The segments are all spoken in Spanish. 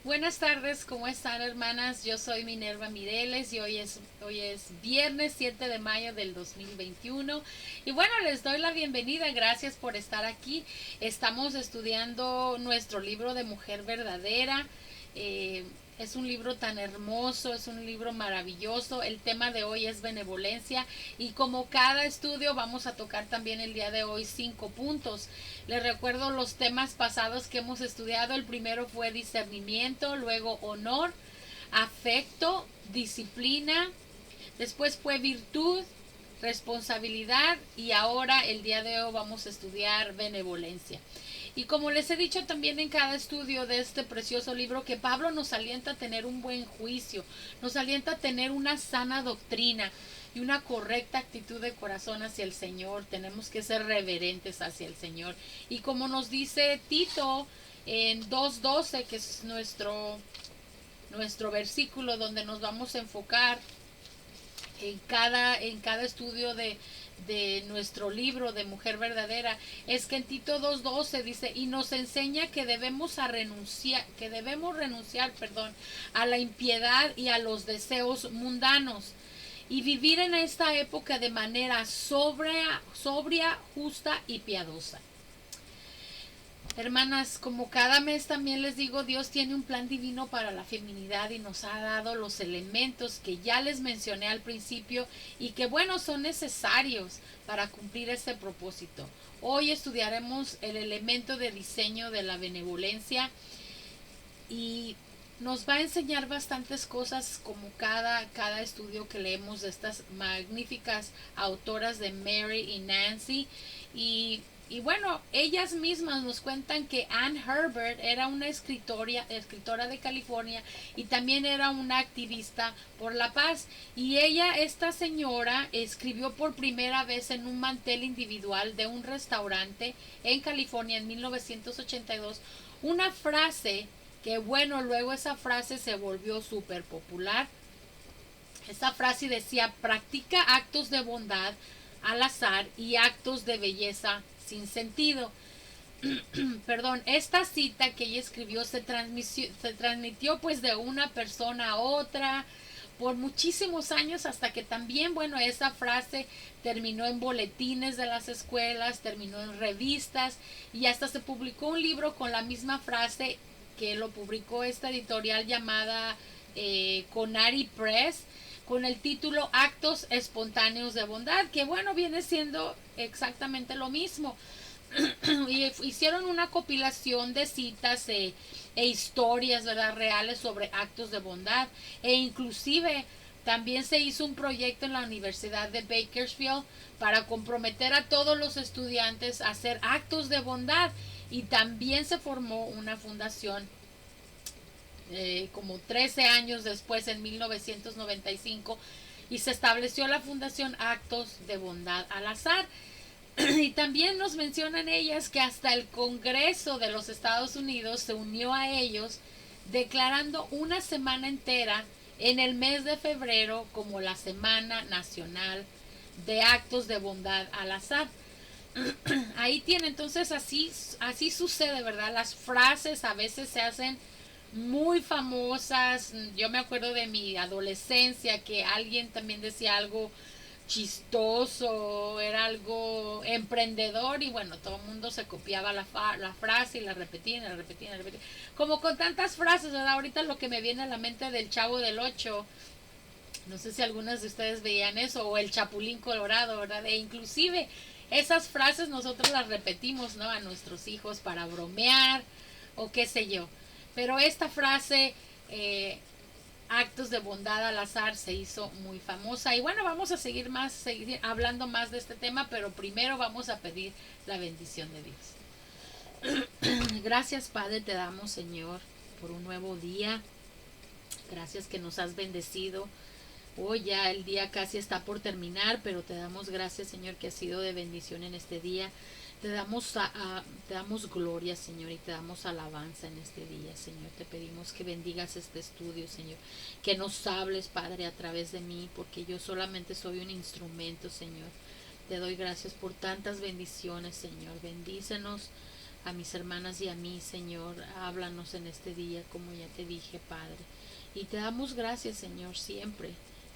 Buenas tardes, ¿cómo están hermanas? Yo soy Minerva Mireles y hoy es viernes 7 de mayo del 2021. Y bueno, les doy la bienvenida, gracias por estar aquí. Estamos estudiando nuestro libro de Mujer Verdadera. Es un libro tan hermoso, es un libro maravilloso. El tema de hoy es benevolencia y como cada estudio vamos a tocar también el día de hoy 5 puntos. Les recuerdo los temas pasados que hemos estudiado. El primero fue discernimiento, luego honor, afecto, disciplina, después fue virtud, responsabilidad y ahora el día de hoy vamos a estudiar benevolencia. Y como les he dicho también en cada estudio de este precioso libro, que Pablo nos alienta a tener un buen juicio, nos alienta a tener una sana doctrina y una correcta actitud de corazón hacia el Señor. Tenemos que ser reverentes hacia el Señor. Y como nos dice Tito en 2:12, que es nuestro versículo donde nos vamos a enfocar en cada estudio de nuestro libro de Mujer Verdadera, es que en Tito 2:12 dice, y nos enseña que debemos renunciar, a la impiedad y a los deseos mundanos y vivir en esta época de manera sobria, justa y piadosa. Hermanas, como cada mes también les digo, Dios tiene un plan divino para la feminidad y nos ha dado los elementos que ya les mencioné al principio y que bueno, son necesarios para cumplir este propósito. Hoy estudiaremos el elemento de diseño de la benevolencia y nos va a enseñar bastantes cosas como cada estudio que leemos de estas magníficas autoras de Mary y Nancy y bueno, ellas mismas nos cuentan que Ann Herbert era una escritora de California y también era una activista por la paz. Y esta señora, escribió por primera vez en un mantel individual de un restaurante en California en 1982 una frase que bueno, luego esa frase se volvió súper popular. Esa frase decía, practica actos de bondad al azar y actos de belleza sin sentido. Perdón, esta cita que ella escribió se transmitió pues de una persona a otra por muchísimos años hasta que también, bueno, esa frase terminó en boletines de las escuelas, terminó en revistas y hasta se publicó un libro con la misma frase que lo publicó esta editorial llamada Conari Press con el título Actos Espontáneos de Bondad, que bueno, viene siendo exactamente lo mismo. Y hicieron una compilación de citas historias, ¿verdad?, reales sobre actos de bondad e inclusive también se hizo un proyecto en la Universidad de Bakersfield para comprometer a todos los estudiantes a hacer actos de bondad y también se formó una fundación como 13 años después, en 1995, y se estableció la Fundación Actos de Bondad al Azar. Y también nos mencionan ellas que hasta el Congreso de los Estados Unidos se unió a ellos, declarando una semana entera en el mes de febrero como la Semana Nacional de Actos de Bondad al Azar. Ahí tiene, entonces así sucede, ¿verdad? Las frases a veces se hacen muy famosas. Yo me acuerdo de mi adolescencia que alguien también decía algo chistoso, era algo emprendedor y bueno, todo el mundo se copiaba la frase y la repetían, la repetían, la repetían. Como con tantas frases, ¿verdad? Ahorita lo que me viene a la mente del Chavo del Ocho, no sé si algunas de ustedes veían eso, o el Chapulín Colorado, ¿verdad? E inclusive esas frases nosotros las repetimos, ¿no? A nuestros hijos para bromear o qué sé yo. Pero esta frase, actos de bondad al azar, se hizo muy famosa. Y bueno, vamos a seguir hablando más de este tema, pero primero vamos a pedir la bendición de Dios. Gracias, Padre, te damos, Señor, por un nuevo día. Gracias que nos has bendecido. Hoy ya el día casi está por terminar, pero te damos gracias, Señor, que ha sido de bendición en este día. Te damos gloria, Señor, y te damos alabanza en este día, Señor. Te pedimos que bendigas este estudio, Señor. Que nos hables, Padre, a través de mí, porque yo solamente soy un instrumento, Señor. Te doy gracias por tantas bendiciones, Señor. Bendícenos a mis hermanas y a mí, Señor. Háblanos en este día, como ya te dije, Padre. Y te damos gracias, Señor, siempre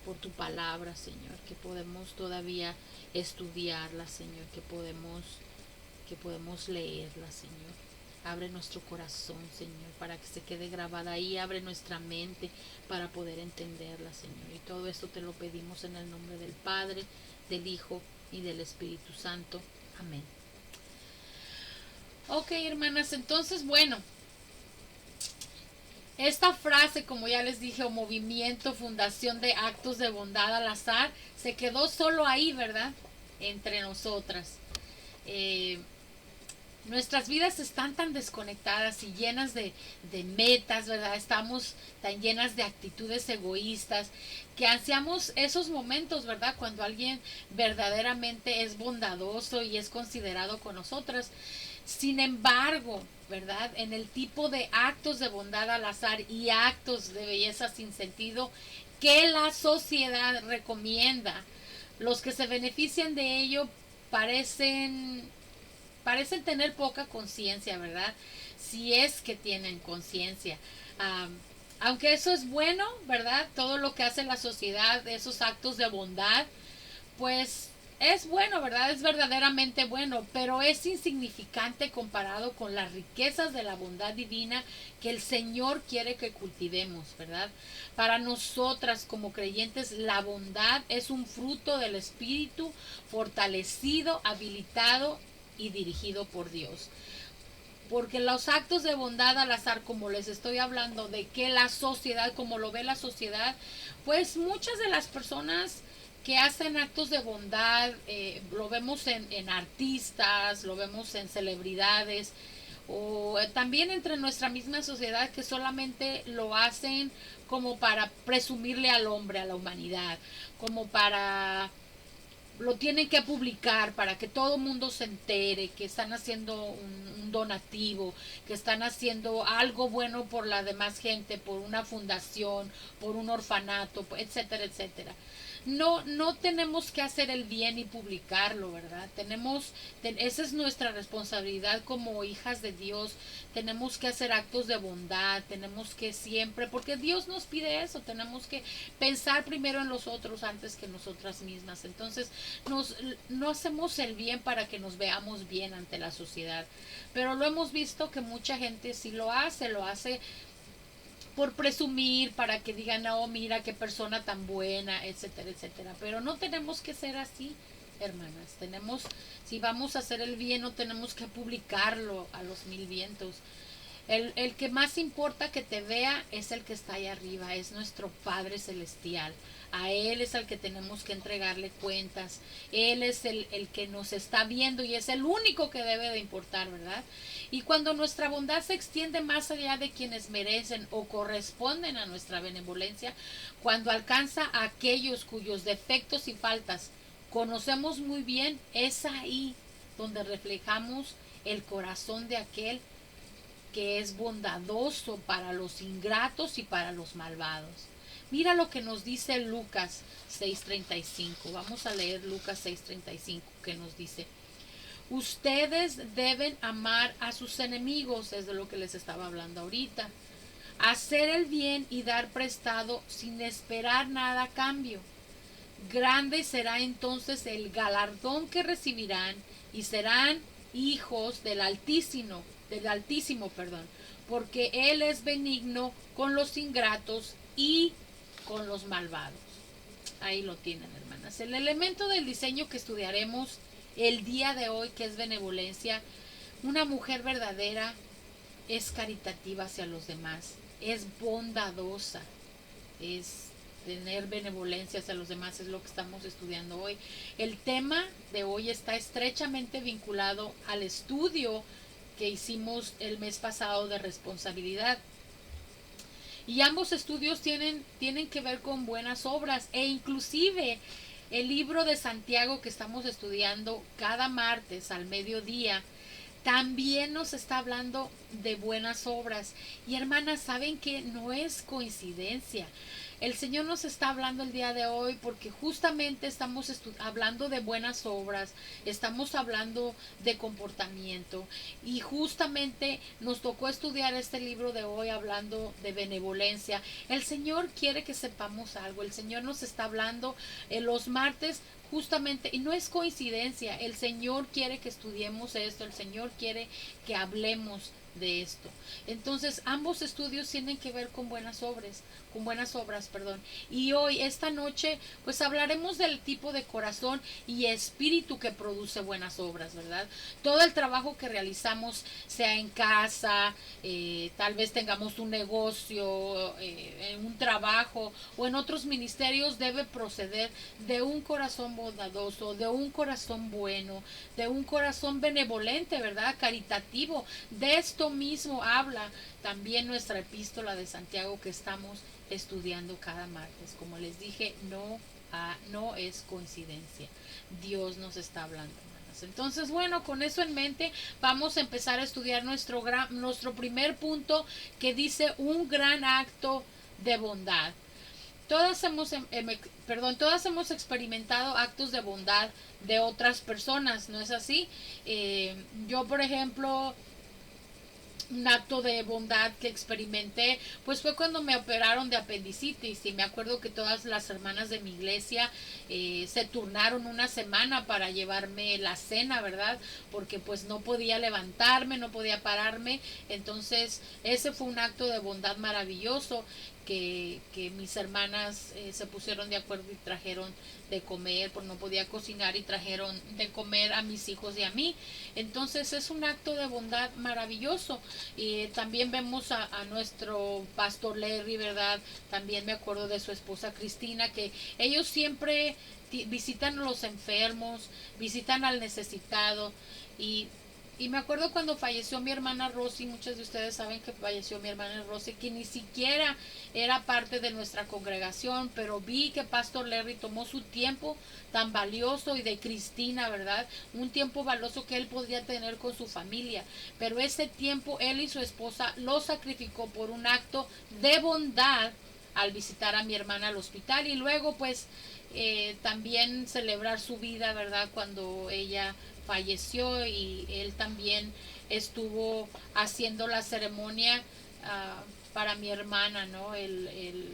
por tu palabra, Señor, que podemos todavía estudiarla, Señor, que podemos leerla, Señor. Abre nuestro corazón, Señor, para que se quede grabada ahí. Abre nuestra mente para poder entenderla, Señor. Y todo esto te lo pedimos en el nombre del Padre, del Hijo y del Espíritu Santo. Amén. Ok, hermanas, entonces, bueno, esta frase, como ya les dije, o movimiento, fundación de actos de bondad al azar, se quedó solo ahí, ¿verdad? Entre nosotras. Eh, Nuestras vidas están tan desconectadas y llenas de metas, ¿verdad? Estamos tan llenas de actitudes egoístas que ansiamos esos momentos, ¿verdad? Cuando alguien verdaderamente es bondadoso y es considerado con nosotras. Sin embargo, ¿verdad? En el tipo de actos de bondad al azar y actos de belleza sin sentido que la sociedad recomienda, los que se benefician de ello parecen tener poca conciencia, ¿verdad? Si es que tienen conciencia. Aunque eso es bueno, ¿verdad? Todo lo que hace la sociedad, esos actos de bondad, pues es bueno, ¿verdad? Es verdaderamente bueno, pero es insignificante comparado con las riquezas de la bondad divina que el Señor quiere que cultivemos, ¿verdad? Para nosotras como creyentes, la bondad es un fruto del Espíritu fortalecido, habilitado y dirigido por Dios. Porque los actos de bondad al azar, como les estoy hablando, de que la sociedad, como lo ve la sociedad, pues muchas de las personas que hacen actos de bondad, lo vemos en artistas, lo vemos en celebridades, o también entre nuestra misma sociedad, que solamente lo hacen como para presumirle al hombre, a la humanidad, como para lo tienen que publicar para que todo el mundo se entere que están haciendo un donativo, que están haciendo algo bueno por la demás gente, por una fundación, por un orfanato, etcétera, etcétera. No tenemos que hacer el bien y publicarlo, ¿verdad? Esa es nuestra responsabilidad como hijas de Dios. Tenemos que hacer actos de bondad, tenemos que siempre, porque Dios nos pide eso, tenemos que pensar primero en los otros antes que nosotras mismas. Entonces, no hacemos el bien para que nos veamos bien ante la sociedad, pero lo hemos visto que mucha gente sí lo hace por presumir, para que digan, oh, mira qué persona tan buena, etcétera, etcétera. Pero no tenemos que ser así, hermanas. Si vamos a hacer el bien, no tenemos que publicarlo a los mil vientos. El que más importa que te vea es el que está ahí arriba, es nuestro Padre Celestial. A Él es al que tenemos que entregarle cuentas. Él es el que nos está viendo y es el único que debe de importar, ¿verdad? Y cuando nuestra bondad se extiende más allá de quienes merecen o corresponden a nuestra benevolencia, cuando alcanza a aquellos cuyos defectos y faltas conocemos muy bien, es ahí donde reflejamos el corazón de aquel que es bondadoso para los ingratos y para los malvados. Mira lo que nos dice Lucas 6:35. Vamos a leer Lucas 6:35, que nos dice: ustedes deben amar a sus enemigos, es de lo que les estaba hablando ahorita. Hacer el bien y dar prestado sin esperar nada a cambio. Grande será entonces el galardón que recibirán y serán hijos del Altísimo, perdón, porque Él es benigno con los ingratos y con los malvados. Ahí lo tienen, hermanas. El elemento del diseño que estudiaremos el día de hoy, que es benevolencia. Una mujer verdadera es caritativa hacia los demás, es bondadosa, es tener benevolencia hacia los demás, es lo que estamos estudiando hoy. El tema de hoy está estrechamente vinculado al estudio que hicimos el mes pasado de responsabilidad. Y ambos estudios tienen que ver con buenas obras, e inclusive el libro de Santiago que estamos estudiando cada martes al mediodía también nos está hablando de buenas obras. Y hermanas, saben que no es coincidencia. El Señor nos está hablando el día de hoy porque justamente estamos hablando de buenas obras, estamos hablando de comportamiento y justamente nos tocó estudiar este libro de hoy hablando de benevolencia. El Señor quiere que sepamos algo, el Señor nos está hablando en los martes. Justamente, y no es coincidencia, el Señor quiere que estudiemos esto, el Señor quiere que hablemos de esto. Entonces, ambos estudios tienen que ver con buenas obras, perdón. Y hoy, esta noche, pues hablaremos del tipo de corazón y espíritu que produce buenas obras, ¿verdad? Todo el trabajo que realizamos, sea en casa, tal vez tengamos un negocio, un trabajo o en otros ministerios, debe proceder de un corazón bondadoso, de un corazón bueno, de un corazón benevolente, ¿verdad? Caritativo. De esto mismo habla también nuestra epístola de Santiago que estamos estudiando cada martes. Como les dije, no es coincidencia. Dios nos está hablando. Entonces, bueno, con eso en mente, vamos a empezar a estudiar nuestro primer punto que dice un gran acto de bondad. Todas hemos experimentado actos de bondad de otras personas, ¿no es así? Yo, por ejemplo, un acto de bondad que experimenté, pues fue cuando me operaron de apendicitis y me acuerdo que todas las hermanas de mi iglesia se turnaron una semana para llevarme la cena, ¿verdad? Porque pues no podía levantarme, no podía pararme, entonces ese fue un acto de bondad maravilloso que mis hermanas se pusieron de acuerdo y trajeron de comer, porque no podía cocinar y trajeron de comer a mis hijos y a mí. Entonces es un acto de bondad maravilloso. Y también vemos a nuestro pastor Larry, ¿verdad? También me acuerdo de su esposa Cristina, que ellos siempre visitan a los enfermos, visitan al necesitado y me acuerdo cuando falleció mi hermana Rosy, muchos de ustedes saben que falleció mi hermana Rosy, que ni siquiera era parte de nuestra congregación, pero vi que Pastor Larry tomó su tiempo tan valioso y de Cristina, ¿verdad? Un tiempo valioso que él podría tener con su familia, pero ese tiempo él y su esposa lo sacrificó por un acto de bondad al visitar a mi hermana al hospital y luego pues también celebrar su vida, ¿verdad? Cuando ella falleció y él también estuvo haciendo la ceremonia para mi hermana, ¿no? El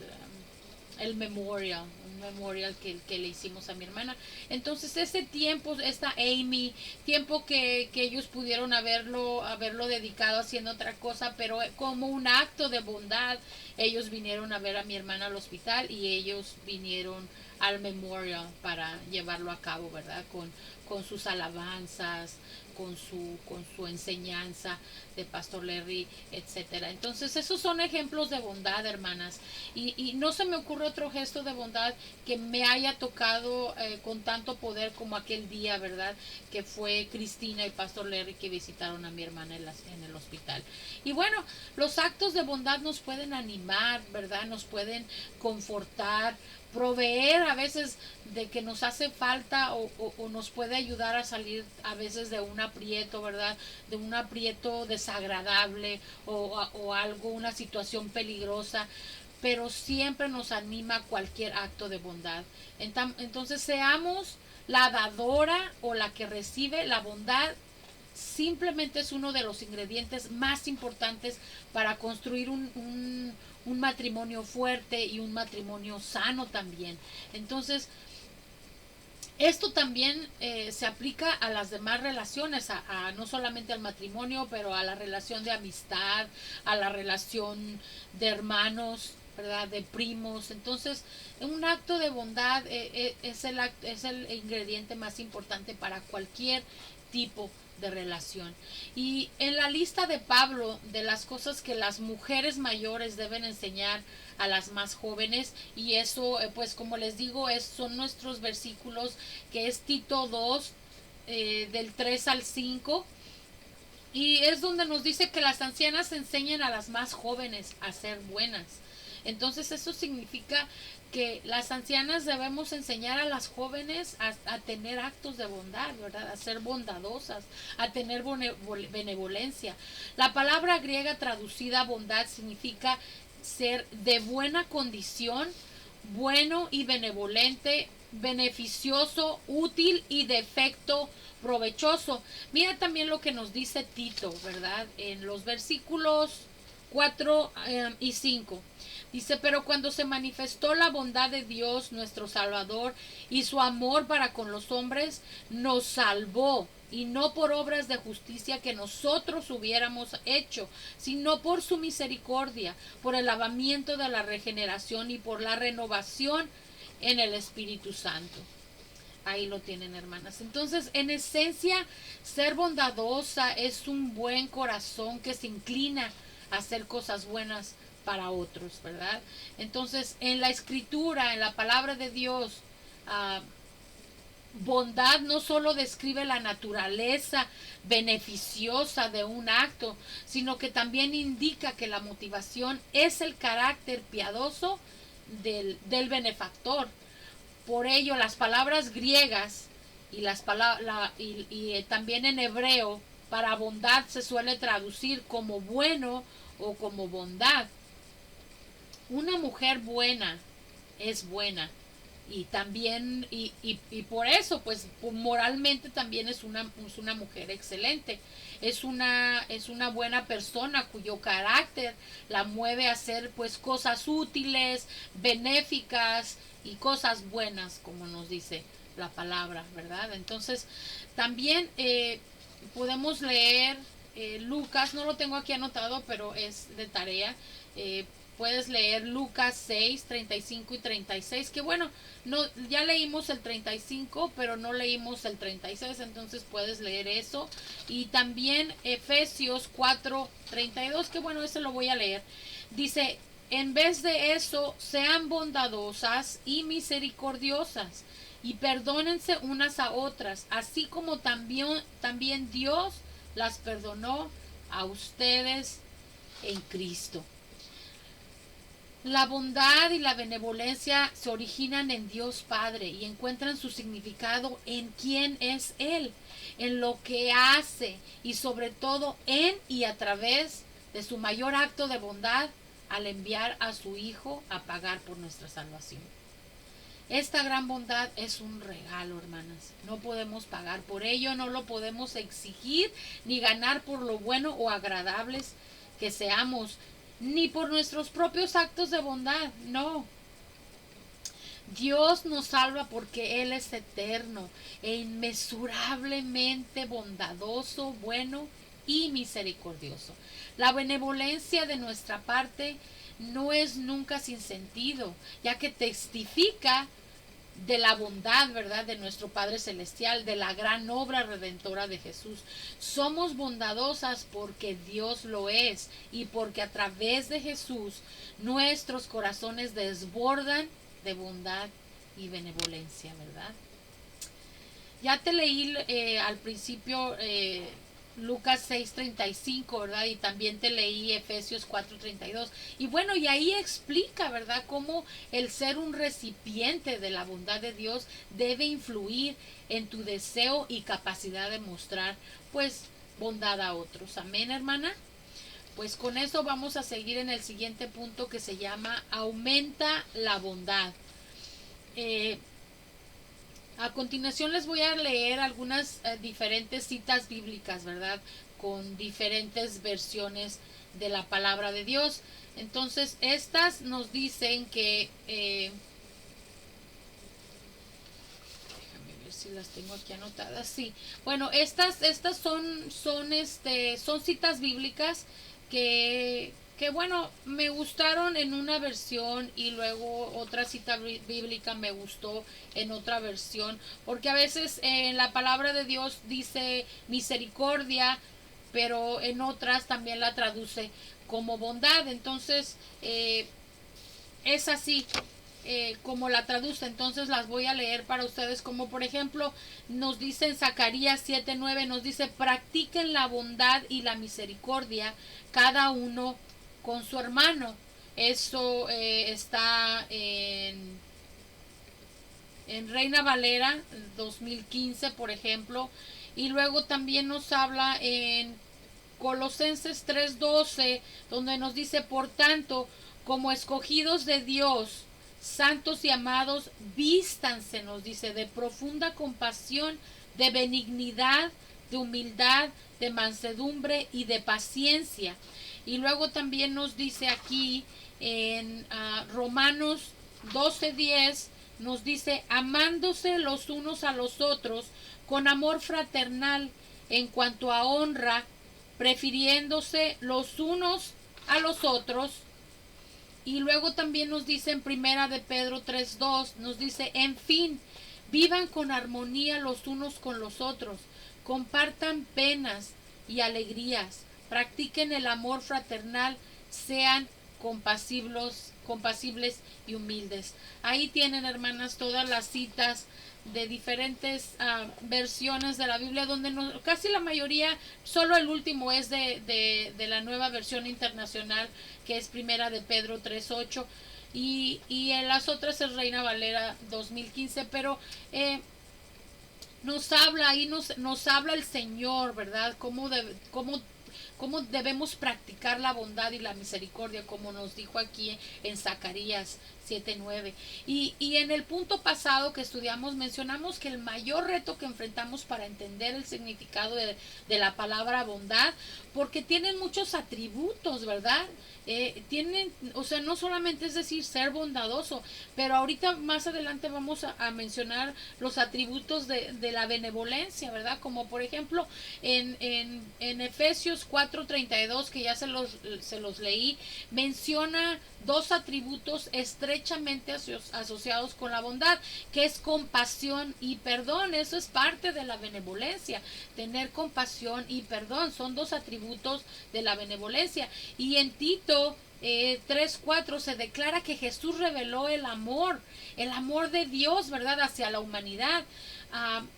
memorial, un memorial que le hicimos a mi hermana. Entonces ese tiempo, esta Amy, tiempo que ellos pudieron haberlo dedicado haciendo otra cosa, pero como un acto de bondad, ellos vinieron a ver a mi hermana al hospital y ellos vinieron al memorial para llevarlo a cabo, ¿verdad? Con sus alabanzas, con su enseñanza de Pastor Larry, etcétera. Entonces esos son ejemplos de bondad, hermanas, y no se me ocurre otro gesto de bondad que me haya tocado con tanto poder como aquel día, ¿verdad? Que fue Cristina y Pastor Larry que visitaron a mi hermana en el hospital. Y bueno, los actos de bondad nos pueden animar, ¿verdad? Nos pueden confortar, proveer a veces de que nos hace falta o nos puede ayudar a salir a veces de un aprieto, ¿verdad? De un aprieto desagradable o algo, una situación peligrosa, pero siempre nos anima cualquier acto de bondad. Entonces seamos la dadora o la que recibe la bondad. Simplemente es uno de los ingredientes más importantes para construir un matrimonio fuerte y un matrimonio sano también. Entonces, esto también se aplica a las demás relaciones, no solamente al matrimonio, pero a la relación de amistad, a la relación de hermanos, ¿verdad? De primos. Entonces, un acto de bondad es el ingrediente más importante para cualquier tipo de relación. Y en la lista de Pablo de las cosas que las mujeres mayores deben enseñar a las más jóvenes, y eso pues como les digo son nuestros versículos, que es Tito 2 del 3 al 5, y es donde nos dice que las ancianas enseñan a las más jóvenes a ser buenas. Entonces eso significa que las ancianas debemos enseñar a las jóvenes a tener actos de bondad, ¿verdad? A ser bondadosas, a tener benevolencia. La palabra griega traducida bondad significa ser de buena condición, bueno y benevolente, beneficioso, útil y de efecto provechoso. Mira también lo que nos dice Tito, ¿verdad? En los versículos 4 y 5. Dice, pero cuando se manifestó la bondad de Dios, nuestro Salvador, y su amor para con los hombres, nos salvó, y no por obras de justicia que nosotros hubiéramos hecho, sino por su misericordia, por el lavamiento de la regeneración y por la renovación en el Espíritu Santo. Ahí lo tienen, hermanas. Entonces, en esencia, ser bondadosa es un buen corazón que se inclina a hacer cosas buenas para otros, ¿verdad? Entonces, en la escritura, en la palabra de Dios, bondad no solo describe la naturaleza beneficiosa de un acto, sino que también indica que la motivación es el carácter piadoso del benefactor. Por ello, las palabras griegas y también en hebreo para bondad se suele traducir como bueno o como bondad. Una mujer buena es buena y también y por eso pues moralmente también es una mujer excelente, es una buena persona cuyo carácter la mueve a hacer pues cosas útiles, benéficas y cosas buenas, como nos dice la palabra, ¿verdad? Entonces también podemos leer Lucas, no lo tengo aquí anotado, pero es de tarea. Puedes leer Lucas 6, 35 y 36, que bueno, no, ya leímos el 35, pero no leímos el 36, entonces puedes leer eso. Y también Efesios 4, 32, que bueno, ese lo voy a leer. Dice, en vez de eso, sean bondadosas y misericordiosas y perdónense unas a otras, así como también Dios las perdonó a ustedes en Cristo. La bondad y la benevolencia se originan en Dios Padre y encuentran su significado en quién es Él, en lo que hace y sobre todo en y a través de su mayor acto de bondad al enviar a su Hijo a pagar por nuestra salvación. Esta gran bondad es un regalo, hermanas. No podemos pagar por ello, no lo podemos exigir ni ganar por lo bueno o agradables que seamos, ni por nuestros propios actos de bondad, no. Dios nos salva porque Él es eterno e inmesurablemente bondadoso, bueno y misericordioso. La benevolencia de nuestra parte no es nunca sin sentido, ya que testifica de la bondad, ¿verdad?, de nuestro Padre Celestial, de la gran obra redentora de Jesús. Somos bondadosas porque Dios lo es y porque a través de Jesús nuestros corazones desbordan de bondad y benevolencia, ¿verdad? Ya te leí al principio Lucas 6:35, ¿verdad? Y también te leí Efesios 4:32. Y bueno, y ahí explica, ¿verdad?, cómo el ser un recipiente de la bondad de Dios debe influir en tu deseo y capacidad de mostrar, pues, bondad a otros. Amén, hermana. Pues con eso vamos a seguir en el siguiente punto que se llama aumenta la bondad. A continuación les voy a leer algunas diferentes citas bíblicas, ¿verdad? Con diferentes versiones de la palabra de Dios. Entonces, estas nos dicen que... déjame ver si las tengo aquí anotadas. Sí. Bueno, estas son citas bíblicas que bueno, me gustaron en una versión y luego otra cita bíblica me gustó en otra versión, porque a veces en la palabra de Dios dice misericordia, pero en otras también la traduce como bondad. Entonces es así como la traduce. Entonces las voy a leer para ustedes, como por ejemplo nos dice en Zacarías 7:9, nos dice: practiquen la bondad y la misericordia cada uno con su hermano. Eso está en Reina Valera 2015, por ejemplo. Y luego también nos habla en Colosenses 3:12, donde nos dice: por tanto, como escogidos de Dios, santos y amados, vístanse, nos dice, de profunda compasión, de benignidad, de humildad, de mansedumbre y de paciencia. Y luego también nos dice aquí en Romanos 12:10, nos dice, amándose los unos a los otros con amor fraternal en cuanto a honra, prefiriéndose los unos a los otros. Y luego también nos dice en primera de Pedro 3:2, nos dice, en fin, vivan con armonía los unos con los otros, compartan penas y alegrías, practiquen el amor fraternal, sean compasibles y humildes. Ahí tienen, hermanas, todas las citas de diferentes versiones de la Biblia, donde casi la mayoría, solo el último es de la nueva versión internacional, que es primera de Pedro 3:8, y en las otras es Reina Valera 2015, pero nos habla ahí, nos habla el Señor, ¿verdad? Cómo debemos practicar la bondad y la misericordia, como nos dijo aquí en Zacarías 7:9. Y en el punto pasado que estudiamos, mencionamos que el mayor reto que enfrentamos para entender el significado de la palabra bondad, porque tienen muchos atributos, ¿verdad? Tienen, o sea, no solamente es decir ser bondadoso, pero ahorita más adelante vamos a mencionar los atributos de la benevolencia, ¿verdad? Como por ejemplo en Efesios 4:32, que ya se los leí, menciona dos atributos estrechamente asociados con la bondad, que es compasión y perdón. Eso es parte de la benevolencia. Tener compasión y perdón son dos atributos de la benevolencia. Y en Tito 3:4 se declara que Jesús reveló el amor de Dios, ¿verdad?, hacia la humanidad.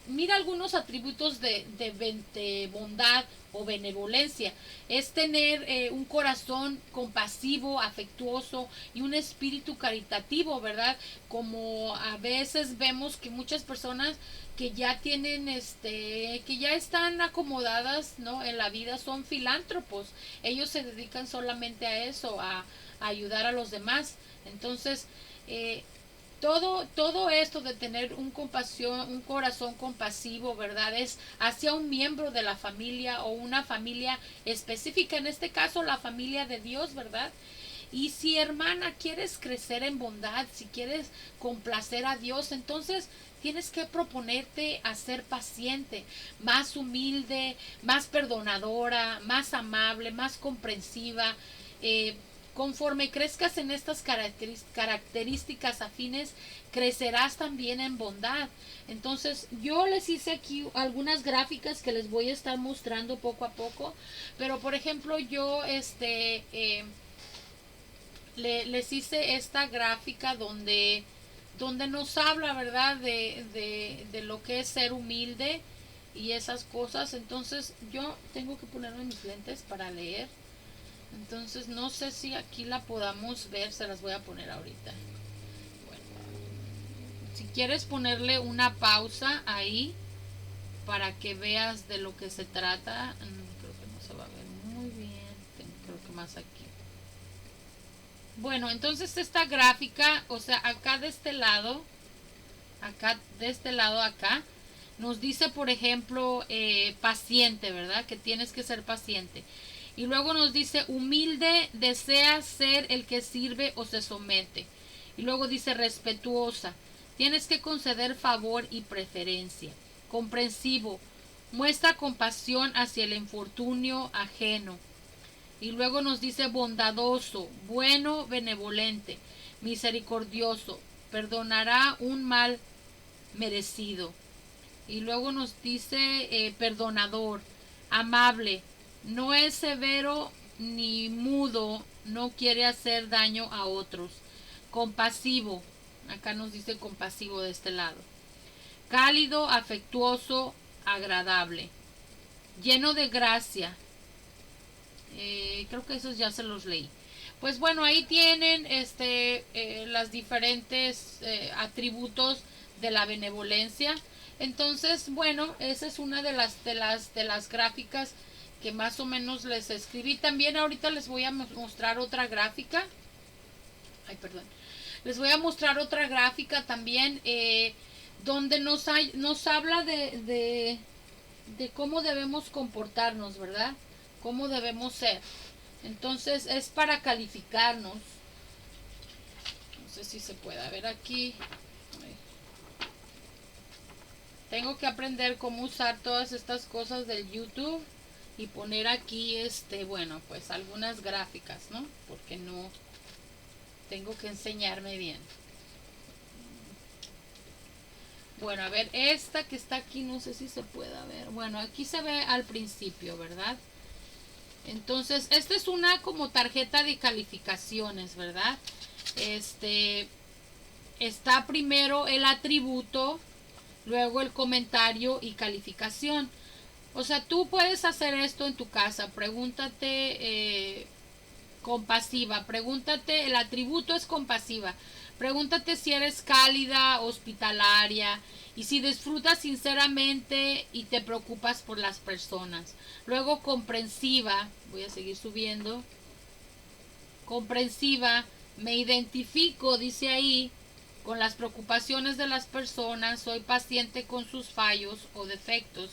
Mira algunos atributos de bondad o benevolencia. Es tener un corazón compasivo, afectuoso y un espíritu caritativo, ¿verdad? Como a veces vemos que muchas personas que ya tienen que ya están acomodadas, ¿no?, en la vida, son filántropos. Ellos se dedican solamente a eso, a ayudar a los demás. Entonces, todo esto de tener un corazón compasivo, ¿verdad?, es hacia un miembro de la familia o una familia específica, en este caso la familia de Dios, ¿verdad? Y si, hermana, quieres crecer en bondad, si quieres complacer a Dios, entonces tienes que proponerte a ser paciente, más humilde, más perdonadora, más amable, más comprensiva. Conforme crezcas en estas características afines, crecerás también en bondad. Entonces, yo les hice aquí algunas gráficas que les voy a estar mostrando poco a poco. Pero, por ejemplo, yo les hice esta gráfica donde nos habla, ¿verdad?, de lo que es ser humilde y esas cosas. Entonces, yo tengo que ponerme mis lentes para leer. Entonces, no sé si aquí la podamos ver, se las voy a poner ahorita. Bueno, si quieres ponerle una pausa ahí para que veas de lo que se trata, creo que no se va a ver muy bien. Creo que más aquí. Bueno, entonces esta gráfica, o sea, acá de este lado, acá, nos dice, por ejemplo, paciente, ¿verdad? Que tienes que ser paciente. Y luego nos dice, humilde, desea ser el que sirve o se somete. Y luego dice, respetuosa, tienes que conceder favor y preferencia. Comprensivo, muestra compasión hacia el infortunio ajeno. Y luego nos dice, bondadoso, bueno, benevolente, misericordioso, perdonará un mal merecido. Y luego nos dice, perdonador, amable, no es severo ni mudo, no quiere hacer daño a otros. Compasivo, acá nos dice compasivo de este lado. Cálido, afectuoso, agradable. Lleno de gracia. Creo que esos ya se los leí. Pues bueno, ahí tienen las diferentes atributos de la benevolencia. Entonces, bueno, esa es una de las gráficas que más o menos les escribí. También ahorita les voy a mostrar otra gráfica. Ay, perdón. Les voy a mostrar otra gráfica también, donde nos habla de cómo debemos comportarnos, ¿verdad? Cómo debemos ser. Entonces es para calificarnos. No sé si se puede ver aquí. Tengo que aprender cómo usar todas estas cosas del YouTube y poner aquí, bueno, pues algunas gráficas, ¿no? Porque no tengo que enseñarme bien. Bueno, a ver, esta que está aquí, no sé si se puede ver. Bueno, aquí se ve al principio, ¿verdad? Entonces, esta es una como tarjeta de calificaciones, ¿verdad? Está primero el atributo, luego el comentario y calificación. O sea, tú puedes hacer esto en tu casa. Pregúntate, compasiva. Pregúntate, el atributo es compasiva. Pregúntate si eres cálida, hospitalaria y si disfrutas sinceramente y te preocupas por las personas. Luego comprensiva. Voy a seguir subiendo. Comprensiva. Me identifico, dice ahí, con las preocupaciones de las personas. Soy paciente con sus fallos o defectos.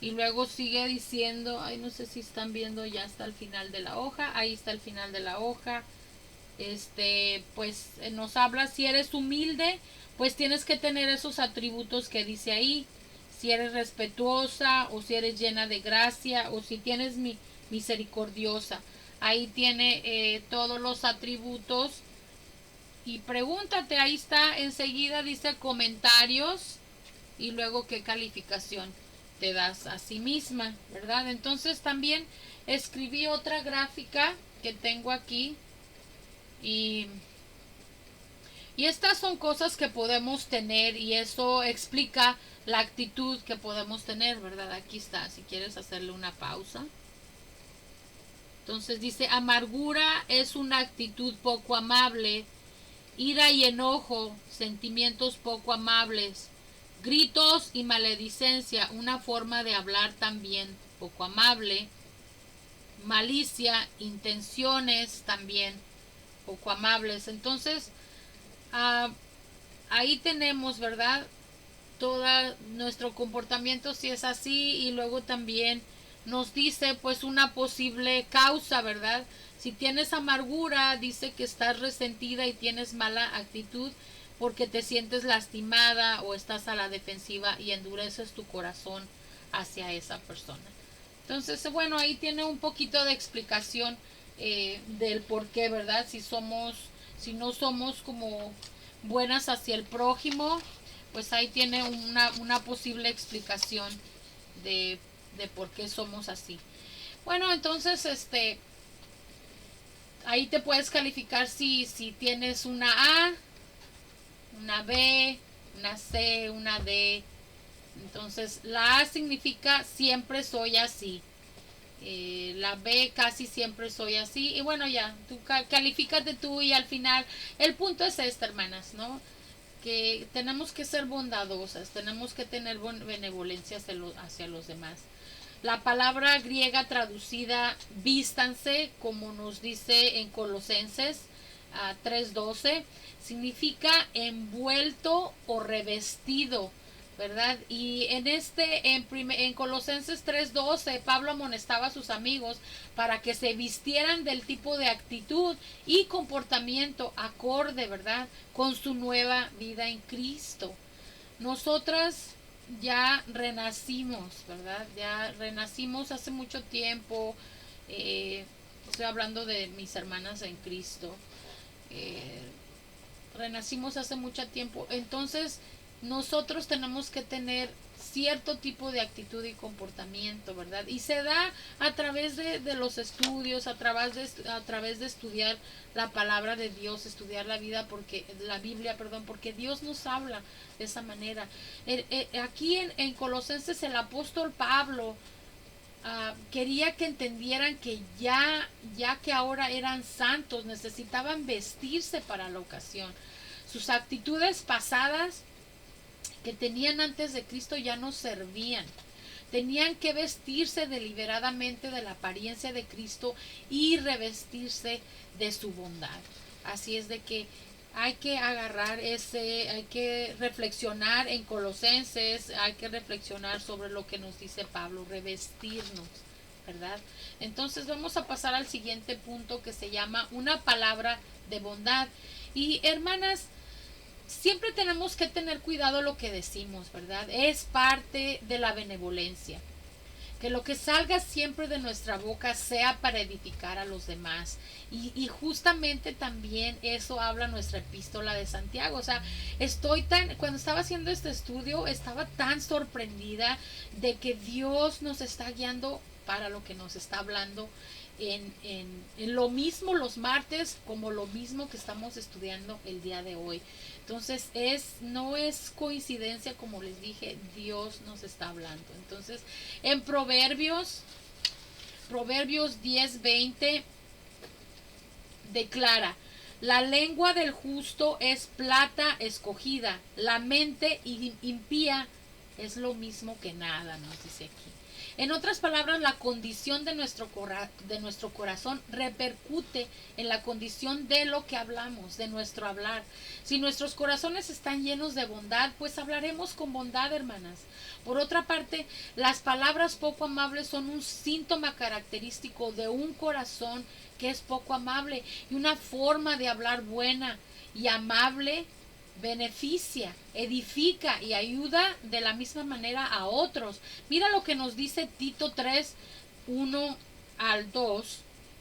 Y luego sigue diciendo, ay, no sé si están viendo, ya está al final de la hoja, ahí está el final de la hoja. Pues nos habla, si eres humilde, pues tienes que tener esos atributos que dice ahí. Si eres respetuosa, o si eres llena de gracia, o si tienes misericordiosa. Ahí tiene todos los atributos. Y pregúntate, ahí está, enseguida dice comentarios y luego qué calificación te das a sí misma, ¿verdad? Entonces también escribí otra gráfica que tengo aquí y estas son cosas que podemos tener y eso explica la actitud que podemos tener, ¿verdad? Aquí está, si quieres hacerle una pausa. Entonces dice, amargura es una actitud poco amable, ira y enojo, sentimientos poco amables, gritos y maledicencia, una forma de hablar también poco amable, malicia, intenciones también poco amables. Entonces, ahí tenemos, ¿verdad? Todo nuestro comportamiento si es así y luego también nos dice pues una posible causa, ¿verdad? Si tienes amargura, dice que estás resentida y tienes mala actitud porque te sientes lastimada o estás a la defensiva y endureces tu corazón hacia esa persona. Entonces, bueno, ahí tiene un poquito de explicación del por qué, ¿verdad? Si no somos como buenas hacia el prójimo, pues ahí tiene una posible explicación de por qué somos así. Bueno, entonces, ahí te puedes calificar si tienes una A, una B, una C, una D. Entonces, la A significa siempre soy así. La B casi siempre soy así. Y bueno, ya, tú califícate tú y al final, el punto es hermanas, ¿no? Que tenemos que ser bondadosas, tenemos que tener benevolencia hacia los demás. La palabra griega traducida vístanse, como nos dice en Colosenses 3:12, significa envuelto o revestido, ¿verdad? Y en Colosenses 3:12, Pablo amonestaba a sus amigos para que se vistieran del tipo de actitud y comportamiento acorde, ¿verdad? Con su nueva vida en Cristo. Nosotras ya renacimos, ¿verdad? Ya renacimos hace mucho tiempo. Estoy hablando de mis hermanas en Cristo. Renacimos hace mucho tiempo. Entonces, nosotros tenemos que tener cierto tipo de actitud y comportamiento, ¿verdad? Y se da a través de los estudios, a través de estudiar la palabra de Dios, estudiar la Biblia, porque Dios nos habla de esa manera. Aquí en Colosenses el apóstol Pablo quería que entendieran que ya que ahora eran santos, necesitaban vestirse para la ocasión. Sus actitudes pasadas que tenían antes de Cristo ya no servían. Tenían que vestirse deliberadamente de la apariencia de Cristo y revestirse de su bondad. Así es de que hay que agarrar hay que reflexionar en Colosenses, hay que reflexionar sobre lo que nos dice Pablo, revestirnos, ¿verdad? Entonces vamos a pasar al siguiente punto que se llama una palabra de bondad. Y hermanas, siempre tenemos que tener cuidado lo que decimos, ¿verdad? Es parte de la benevolencia. Que lo que salga siempre de nuestra boca sea para edificar a los demás. Y justamente también eso habla nuestra epístola de Santiago. O sea, cuando estaba haciendo este estudio, estaba tan sorprendida de que Dios nos está guiando para lo que nos está hablando en lo mismo los martes como lo mismo que estamos estudiando el día de hoy. Entonces no es coincidencia, como les dije, Dios nos está hablando. Entonces, en Proverbios 10:20 declara: la lengua del justo es plata escogida, la mente impía es lo mismo que nada, nos dice aquí. En otras palabras, la condición de nuestro corazón repercute en la condición de lo que hablamos, de nuestro hablar. Si nuestros corazones están llenos de bondad, pues hablaremos con bondad, hermanas. Por otra parte, las palabras poco amables son un síntoma característico de un corazón que es poco amable, y una forma de hablar buena y amable beneficia, edifica y ayuda de la misma manera a otros. Mira lo que nos dice Tito 3:1 al 2,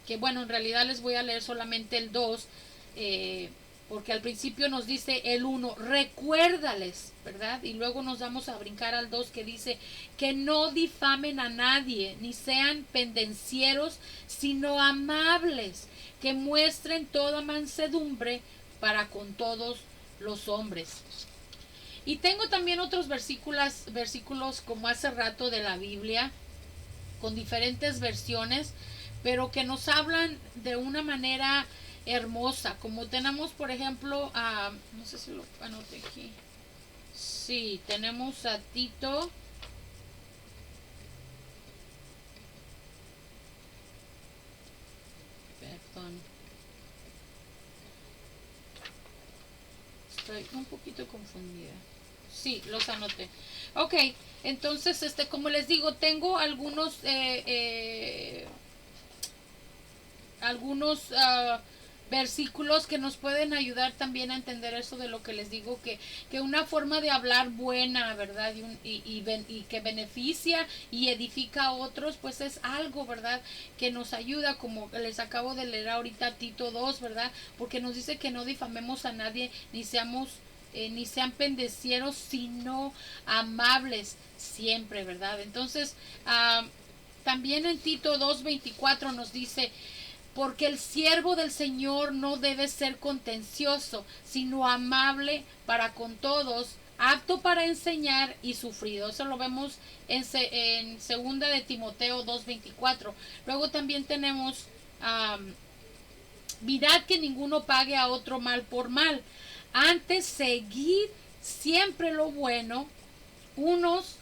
que bueno, en realidad les voy a leer solamente el 2, porque al principio nos dice el 1, recuérdales, ¿verdad? Y luego nos vamos a brincar al 2, que dice que no difamen a nadie, ni sean pendencieros, sino amables, que muestren toda mansedumbre para con todos los hombres. Y tengo también otros versículos como hace rato de la Biblia, con diferentes versiones, pero que nos hablan de una manera hermosa. Como tenemos, por ejemplo, no sé si lo anoté aquí. Sí, tenemos a Tito. Perdón. Estoy un poquito confundida. Sí, los anoté. Ok, entonces, como les digo, tengo algunos versículos que nos pueden ayudar también a entender eso de lo que les digo, que una forma de hablar buena, ¿verdad? Y que beneficia y edifica a otros, pues es algo, ¿verdad? Que nos ayuda, como les acabo de leer ahorita Tito 2, ¿verdad? Porque nos dice que no difamemos a nadie, ni sean pendecieros, sino amables siempre, ¿verdad? Entonces, también en Tito 2:24 nos dice: porque el siervo del Señor no debe ser contencioso, sino amable para con todos, apto para enseñar y sufrido. Eso lo vemos en segunda de Timoteo 2:24. Luego también tenemos, mirad que ninguno pague a otro mal por mal. Antes, seguid siempre lo bueno, unos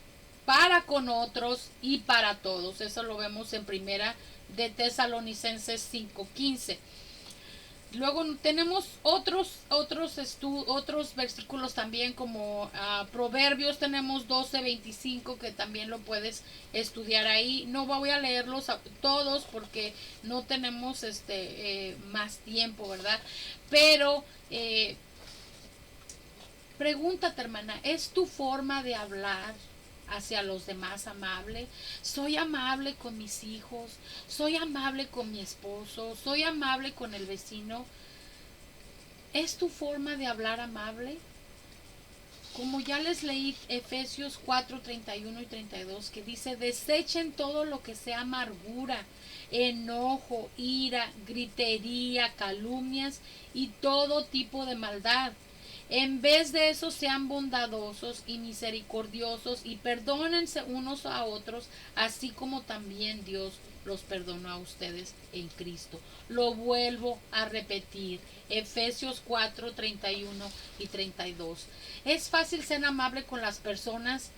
para con otros y para todos. Eso lo vemos en primera de Tesalonicenses 5:15. Luego tenemos otros versículos también, como Proverbios tenemos 12:25, que también lo puedes estudiar ahí. No voy a leerlos todos porque no tenemos más tiempo, ¿verdad? Pero pregúntate, hermana, ¿es tu forma de hablar hacia los demás amable? Soy amable con mis hijos, soy amable con mi esposo, soy amable con el vecino. ¿Es tu forma de hablar amable? Como ya les leí Efesios 4:31 y 32, que dice: desechen todo lo que sea amargura, enojo, ira, gritería, calumnias y todo tipo de maldad. En vez de eso, sean bondadosos y misericordiosos y perdónense unos a otros, así como también Dios los perdonó a ustedes en Cristo. Lo vuelvo a repetir, Efesios 4:31 y 32. Es fácil ser amable con las personas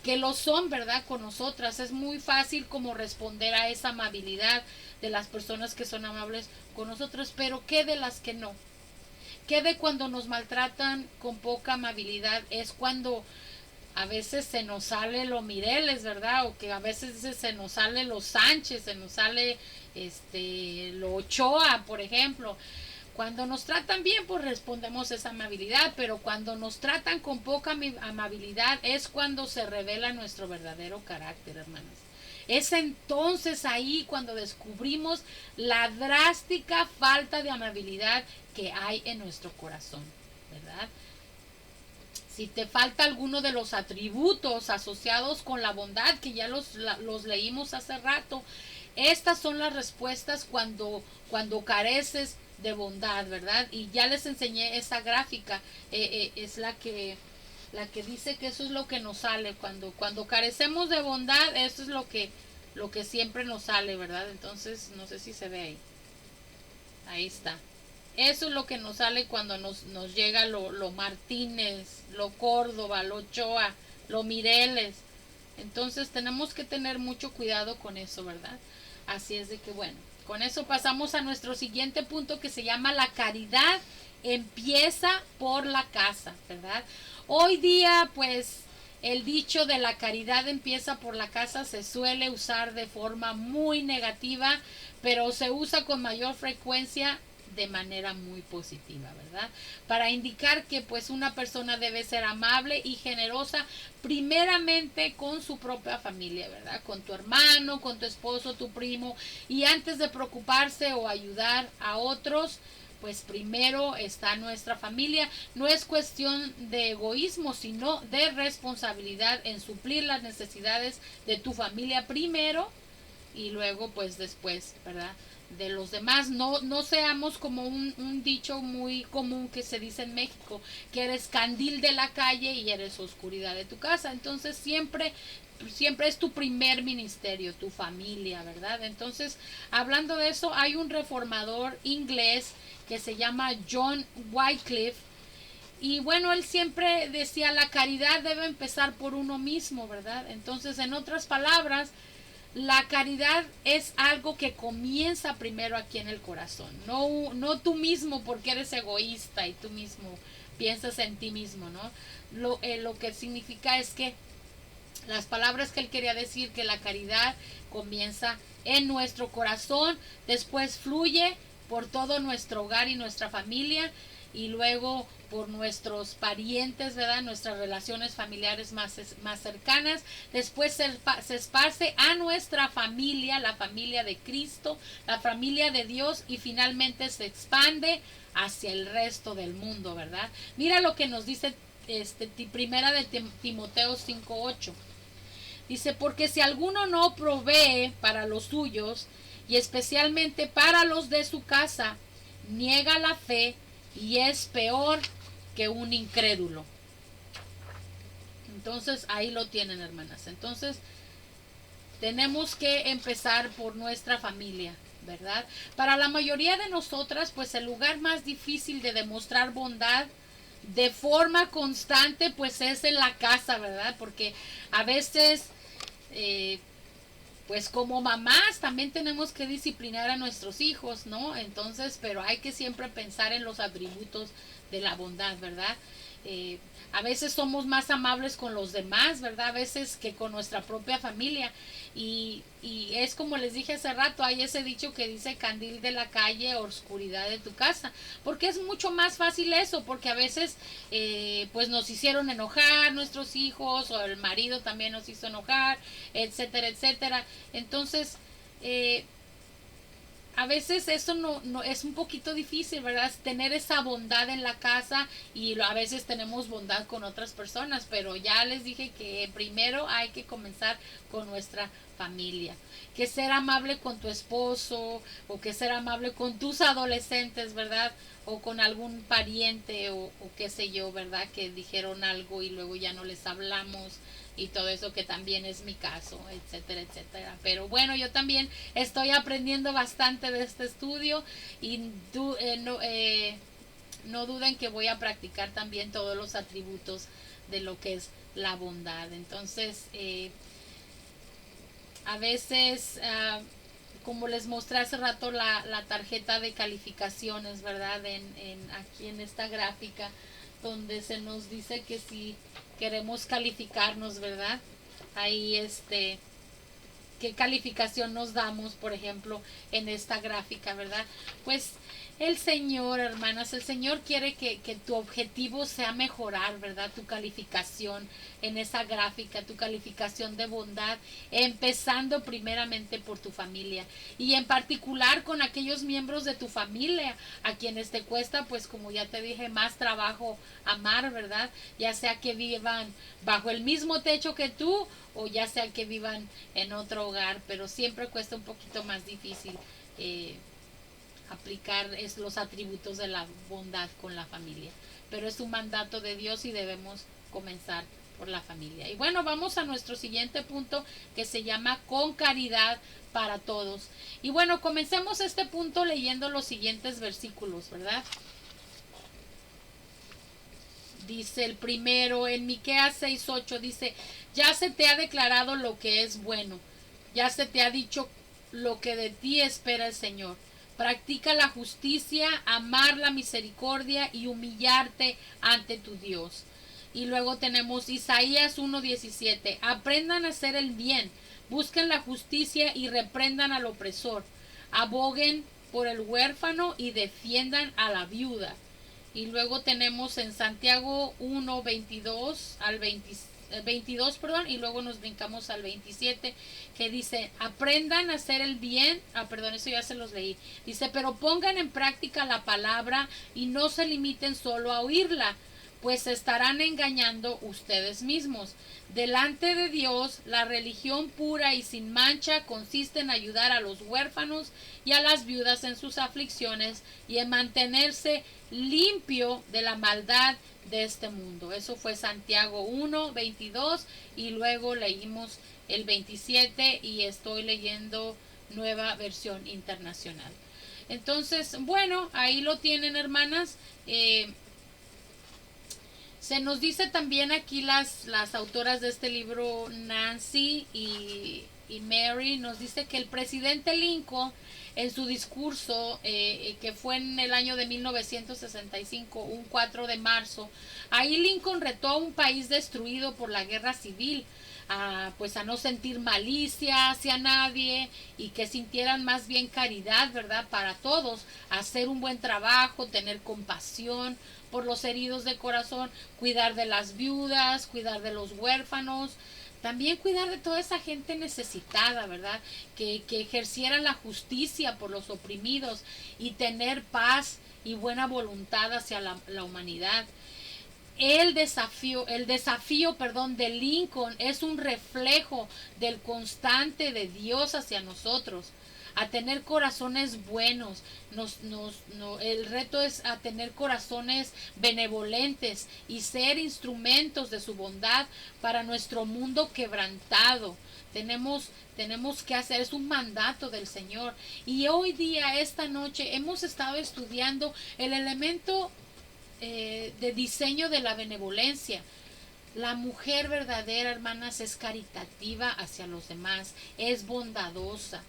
que lo son, ¿verdad? Con nosotras. Es muy fácil como responder a esa amabilidad de las personas que son amables con nosotros, pero ¿qué de las que no? ¿Qué de cuando nos maltratan con poca amabilidad? Es cuando a veces se nos sale lo Mireles, ¿verdad? O que a veces se nos sale lo Sánchez, se nos sale lo Ochoa, por ejemplo. Cuando nos tratan bien, pues respondemos esa amabilidad, pero cuando nos tratan con poca amabilidad es cuando se revela nuestro verdadero carácter, hermanas. Es entonces ahí cuando descubrimos la drástica falta de amabilidad que hay en nuestro corazón, ¿verdad? Si te falta alguno de los atributos asociados con la bondad, que ya los leímos hace rato, estas son las respuestas cuando careces de bondad, ¿verdad? Y ya les enseñé esa gráfica, es la que dice que eso es lo que nos sale. Cuando carecemos de bondad, eso es lo que siempre nos sale, ¿verdad? Entonces, no sé si se ve ahí. Ahí está. Eso es lo que nos sale cuando nos llega lo Martínez, lo Córdoba, lo Ochoa, lo Mireles. Entonces tenemos que tener mucho cuidado con eso, ¿verdad? Así es de que bueno, con eso pasamos a nuestro siguiente punto que se llama la caridad empieza por la casa, ¿verdad? Hoy día pues el dicho de la caridad empieza por la casa se suele usar de forma muy negativa, pero se usa con mayor frecuencia de manera muy positiva, ¿verdad? Para indicar que pues una persona debe ser amable y generosa primeramente con su propia familia, ¿verdad? Con tu hermano, con tu esposo, tu primo, y antes de preocuparse o ayudar a otros, pues primero está nuestra familia. No es cuestión de egoísmo, sino de responsabilidad en suplir las necesidades de tu familia primero y luego pues después, ¿verdad? De los demás. No seamos como un dicho muy común que se dice en México, que eres candil de la calle y eres oscuridad de tu casa. Entonces siempre es tu primer ministerio, tu familia, ¿verdad? Entonces, hablando de eso, hay un reformador inglés que se llama John Wycliffe. Y bueno, él siempre decía, la caridad debe empezar por uno mismo, ¿verdad? Entonces, en otras palabras, la caridad es algo que comienza primero aquí en el corazón, no tú mismo porque eres egoísta y tú mismo piensas en ti mismo, ¿no? Lo que significa es que las palabras que él quería decir, que la caridad comienza en nuestro corazón, después fluye por todo nuestro hogar y nuestra familia y luego por nuestros parientes, ¿verdad? Nuestras relaciones familiares más cercanas. Después se esparce a nuestra familia, la familia de Cristo, la familia de Dios y finalmente se expande hacia el resto del mundo, ¿verdad? Mira lo que nos dice primera de Timoteo 5:8. Dice, porque si alguno no provee para los suyos, y especialmente para los de su casa, niega la fe y es peor que un incrédulo. Entonces, ahí lo tienen, hermanas. Entonces, tenemos que empezar por nuestra familia, ¿verdad? Para la mayoría de nosotras, pues el lugar más difícil de demostrar bondad de forma constante, pues es en la casa, ¿verdad? Porque a veces pues como mamás también tenemos que disciplinar a nuestros hijos, ¿no? Entonces, pero hay que siempre pensar en los atributos de la bondad, ¿verdad? A veces somos más amables con los demás, ¿verdad? A veces que con nuestra propia familia. Y es como les dije hace rato, hay ese dicho que dice candil de la calle, oscuridad de tu casa. Porque es mucho más fácil eso, porque a veces pues nos hicieron enojar nuestros hijos o el marido también nos hizo enojar, etcétera, etcétera. Entonces, a veces eso no es un poquito difícil, ¿verdad? Tener esa bondad en la casa y a veces tenemos bondad con otras personas, pero ya les dije que primero hay que comenzar con nuestra familia. Que ser amable con tu esposo o que ser amable con tus adolescentes, ¿verdad? O con algún pariente o qué sé yo, ¿verdad? Que dijeron algo y luego ya no les hablamos y todo eso que también es mi caso, etcétera, etcétera. Pero bueno, yo también estoy aprendiendo bastante de este estudio y no duden que voy a practicar también todos los atributos de lo que es la bondad. Entonces, a veces como les mostré hace rato la tarjeta de calificaciones, ¿verdad? Aquí en esta gráfica, donde se nos dice que si queremos calificarnos, ¿verdad? Ahí qué calificación nos damos, por ejemplo, en esta gráfica, ¿verdad? Pues el Señor, hermanas, el Señor quiere que tu objetivo sea mejorar, ¿verdad? Tu calificación en esa gráfica, tu calificación de bondad, empezando primeramente por tu familia y en particular con aquellos miembros de tu familia a quienes te cuesta, pues como ya te dije, más trabajo amar, ¿verdad? Ya sea que vivan bajo el mismo techo que tú o ya sea que vivan en otro hogar, pero siempre cuesta un poquito más difícil aplicar los atributos de la bondad con la familia. Pero es un mandato de Dios y debemos comenzar por la familia. Y bueno, vamos a nuestro siguiente punto que se llama con caridad para todos. Y bueno, comencemos este punto leyendo los siguientes versículos, ¿verdad? Dice el primero en Miqueas 6:8, dice, ya se te ha declarado lo que es bueno, ya se te ha dicho lo que de ti espera el Señor. Practica la justicia, amar la misericordia y humillarte ante tu Dios. Y luego tenemos Isaías 1:17. Aprendan a hacer el bien, busquen la justicia y reprendan al opresor. Aboguen por el huérfano y defiendan a la viuda. Y luego tenemos en Santiago 1:22 al 22, perdón, y luego nos brincamos al 27, que dice, aprendan a hacer el bien, perdón, eso ya se los leí, dice, pero pongan en práctica la palabra y no se limiten solo a oírla, pues se estarán engañando ustedes mismos. Delante de Dios, la religión pura y sin mancha consiste en ayudar a los huérfanos y a las viudas en sus aflicciones y en mantenerse limpio de la maldad de este mundo. Eso fue Santiago 1:22 y luego leímos el 27 y estoy leyendo Nueva Versión Internacional. Entonces, bueno, ahí lo tienen, hermanas. Se nos dice también aquí las autoras de este libro, Nancy y Mary, nos dice que el presidente Lincoln en su discurso, que fue en el año de 1965, un 4 de marzo, ahí Lincoln retó a un país destruido por la guerra civil, pues a no sentir malicia hacia nadie y que sintieran más bien caridad, ¿verdad? Para todos, hacer un buen trabajo, tener compasión por los heridos de corazón, cuidar de las viudas, cuidar de los huérfanos, también cuidar de toda esa gente necesitada, ¿verdad? Que ejerciera la justicia por los oprimidos y tener paz y buena voluntad hacia la humanidad. El desafío, perdón, de Lincoln es un reflejo del constante de Dios hacia nosotros, a tener corazones buenos. El reto es a tener corazones benevolentes y ser instrumentos de su bondad para nuestro mundo quebrantado. Tenemos que hacer, es un mandato del Señor. Y hoy día, esta noche, hemos estado estudiando el elemento de diseño de la benevolencia. La mujer verdadera, hermanas, es caritativa hacia los demás, es bondadosa.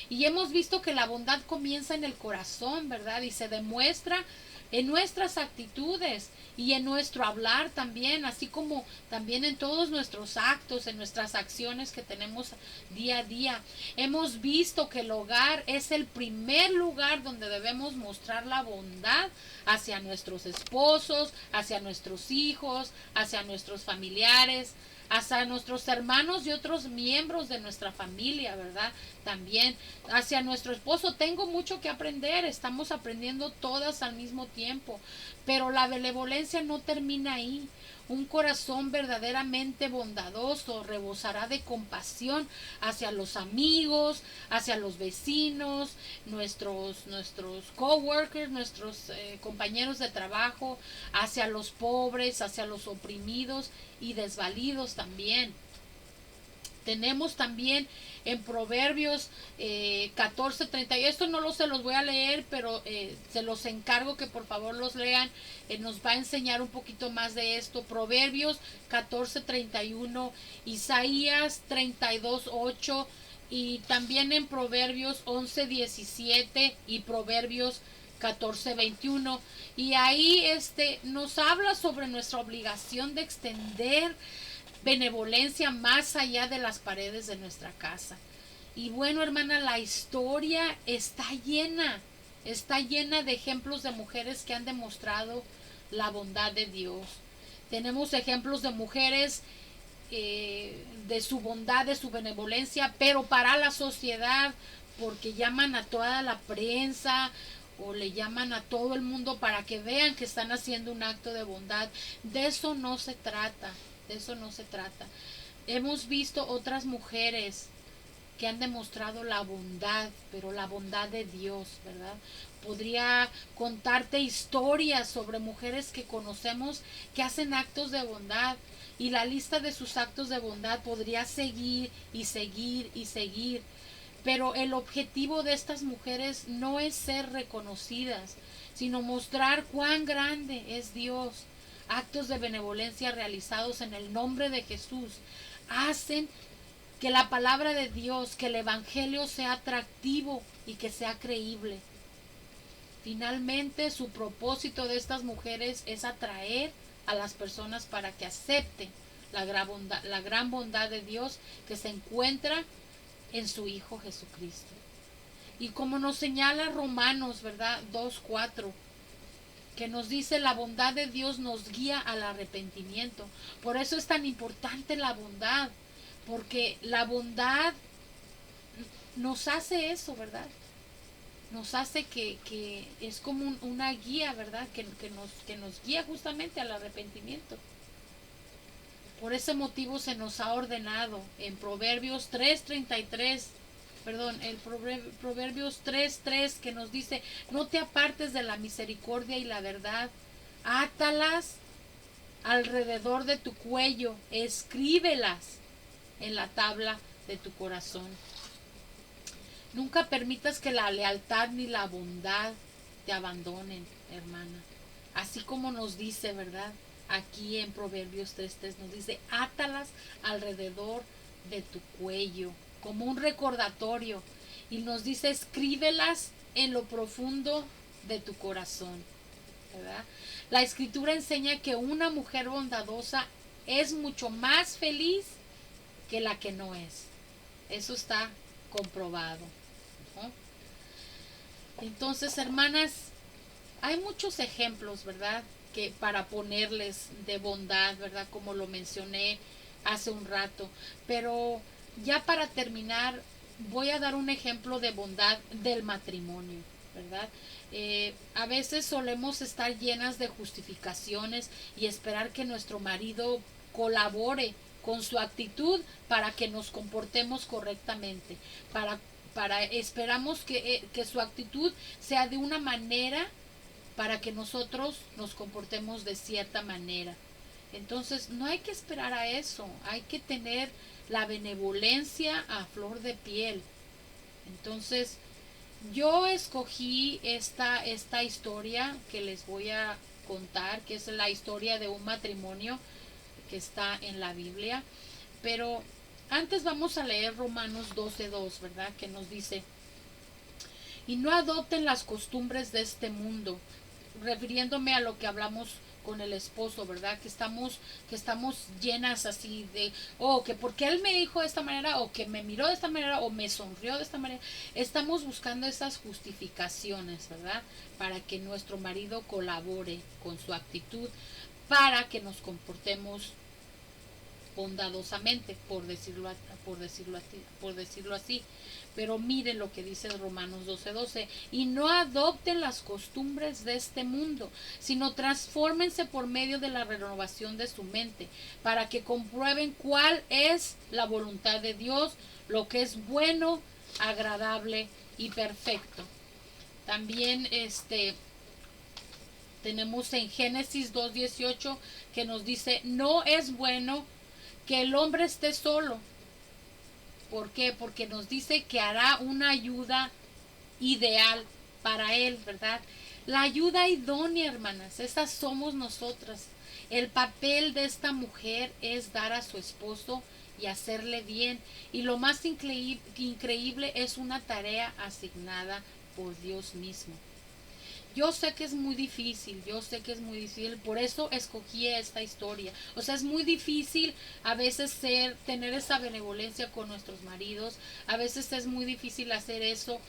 Y hemos visto que la bondad comienza en el corazón, ¿verdad? Y se demuestra en nuestras actitudes y en nuestro hablar también, así como también en todos nuestros actos, en nuestras acciones que tenemos día a día. Hemos visto que el hogar es el primer lugar donde debemos mostrar la bondad hacia nuestros esposos, hacia nuestros hijos, hacia nuestros familiares, hacia nuestros hermanos y otros miembros de nuestra familia, ¿verdad? También hacia nuestro esposo. Tengo mucho que aprender, estamos aprendiendo todas al mismo tiempo, pero la benevolencia no termina ahí. Un corazón verdaderamente bondadoso rebosará de compasión hacia los amigos, hacia los vecinos, nuestros coworkers, nuestros compañeros de trabajo, hacia los pobres, hacia los oprimidos y desvalidos también. Tenemos también en Proverbios 14:30, y esto no se los voy a leer, pero se los encargo que por favor los lean, nos va a enseñar un poquito más de esto. Proverbios 14:31, Isaías 32:8, y también en Proverbios 11:17 y Proverbios 14:21. Y ahí nos habla sobre nuestra obligación de extender benevolencia más allá de las paredes de nuestra casa. Y bueno, hermana, la historia está llena de ejemplos de mujeres que han demostrado la bondad de Dios. Tenemos ejemplos de mujeres de su bondad, de su benevolencia, pero para la sociedad, porque llaman a toda la prensa o le llaman a todo el mundo para que vean que están haciendo un acto de bondad. De eso no se trata, de eso no se trata. Hemos visto otras mujeres que han demostrado la bondad, pero la bondad de Dios, ¿verdad? Podría contarte historias sobre mujeres que conocemos que hacen actos de bondad, y la lista de sus actos de bondad podría seguir y seguir y seguir. Pero el objetivo de estas mujeres no es ser reconocidas, sino mostrar cuán grande es Dios. Actos de benevolencia realizados en el nombre de Jesús hacen que la palabra de Dios, que el Evangelio sea atractivo y que sea creíble. Finalmente, su propósito de estas mujeres es atraer a las personas para que acepten la gran bondad de Dios que se encuentra en su Hijo Jesucristo. Y como nos señala Romanos, ¿verdad? 2:4, que nos dice la bondad de Dios nos guía al arrepentimiento. Por eso es tan importante la bondad, porque la bondad nos hace eso, ¿verdad? Nos hace que es como una guía, ¿verdad? Que nos guía justamente al arrepentimiento. Por ese motivo se nos ha ordenado en Proverbios 3:33, perdón, el Proverbios 3:3, que nos dice: no te apartes de la misericordia y la verdad, átalas alrededor de tu cuello, escríbelas en la tabla de tu corazón. Nunca permitas que la lealtad ni la bondad te abandonen, hermana. Así como nos dice, ¿verdad? Aquí en Proverbios 3:3 nos dice: átalas alrededor de tu cuello, como un recordatorio. Y nos dice: escríbelas en lo profundo de tu corazón, ¿verdad? La escritura enseña que una mujer bondadosa es mucho más feliz que la que no es. Eso está comprobado, ¿no? Entonces, hermanas, hay muchos ejemplos, ¿verdad? Que para ponerles de bondad, ¿verdad? Como lo mencioné hace un rato. Pero ya para terminar, voy a dar un ejemplo de bondad del matrimonio, ¿verdad? A veces solemos estar llenas de justificaciones y esperar que nuestro marido colabore con su actitud para que nos comportemos correctamente, esperamos que su actitud sea de una manera para que nosotros nos comportemos de cierta manera. Entonces no hay que esperar a eso, hay que tener la benevolencia a flor de piel. Entonces yo escogí esta historia que les voy a contar, que es la historia de un matrimonio que está en la Biblia. Pero antes vamos a leer Romanos 12:2, ¿verdad? Que nos dice: y no adopten las costumbres de este mundo, refiriéndome a lo que hablamos con el esposo, ¿verdad? Que estamos llenas así de, que porque él me dijo de esta manera, o que me miró de esta manera, o me sonrió de esta manera. Estamos buscando esas justificaciones, ¿verdad? Para que nuestro marido colabore con su actitud, para que nos comportemos bondadosamente, por decirlo así. Pero miren lo que dice Romanos 12:12: y no adopten las costumbres de este mundo, sino transfórmense por medio de la renovación de su mente, para que comprueben cuál es la voluntad de Dios, lo que es bueno, agradable y perfecto. También tenemos en Génesis 2:18 que nos dice: no es bueno que el hombre esté solo. ¿Por qué? Porque nos dice que hará una ayuda ideal para él, ¿verdad? La ayuda idónea, hermanas, esas somos nosotras. El papel de esta mujer es dar a su esposo y hacerle bien. Y lo más increíble es una tarea asignada por Dios mismo. Yo sé que es muy difícil, yo sé que es muy difícil, por eso escogí esta historia. O sea, es muy difícil a veces tener esa benevolencia con nuestros maridos, a veces es muy difícil hacer eso,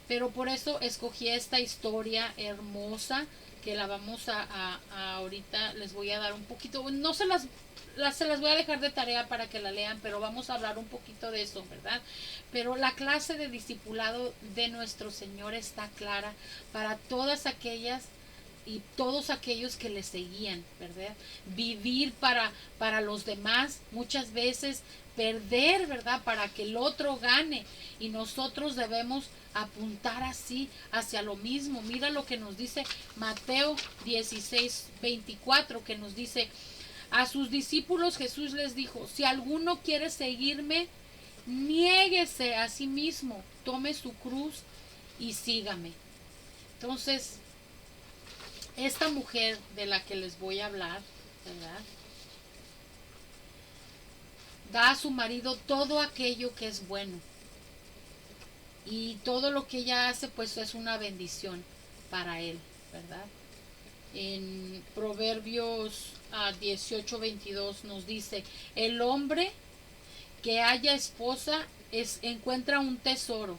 pero por eso escogí esta historia hermosa que la vamos a ahorita les voy a dar un poquito, no se las voy a dejar de tarea para que la lean, pero vamos a hablar un poquito de eso, ¿verdad? Pero la clase de discipulado de nuestro Señor está clara para todas aquellas y todos aquellos que le seguían, ¿verdad? Vivir para los demás, muchas veces perder, ¿verdad? Para que el otro gane. Y nosotros debemos apuntar así hacia lo mismo. Mira lo que nos dice Mateo 16:24, que nos dice, a sus discípulos Jesús les dijo, si alguno quiere seguirme, niéguese a sí mismo, tome su cruz y sígame. Entonces, esta mujer de la que les voy a hablar, ¿verdad? Da a su marido todo aquello que es bueno. Y todo lo que ella hace, pues es una bendición para él, ¿verdad? En Proverbios 18:22 nos dice, el hombre que haya esposa encuentra un tesoro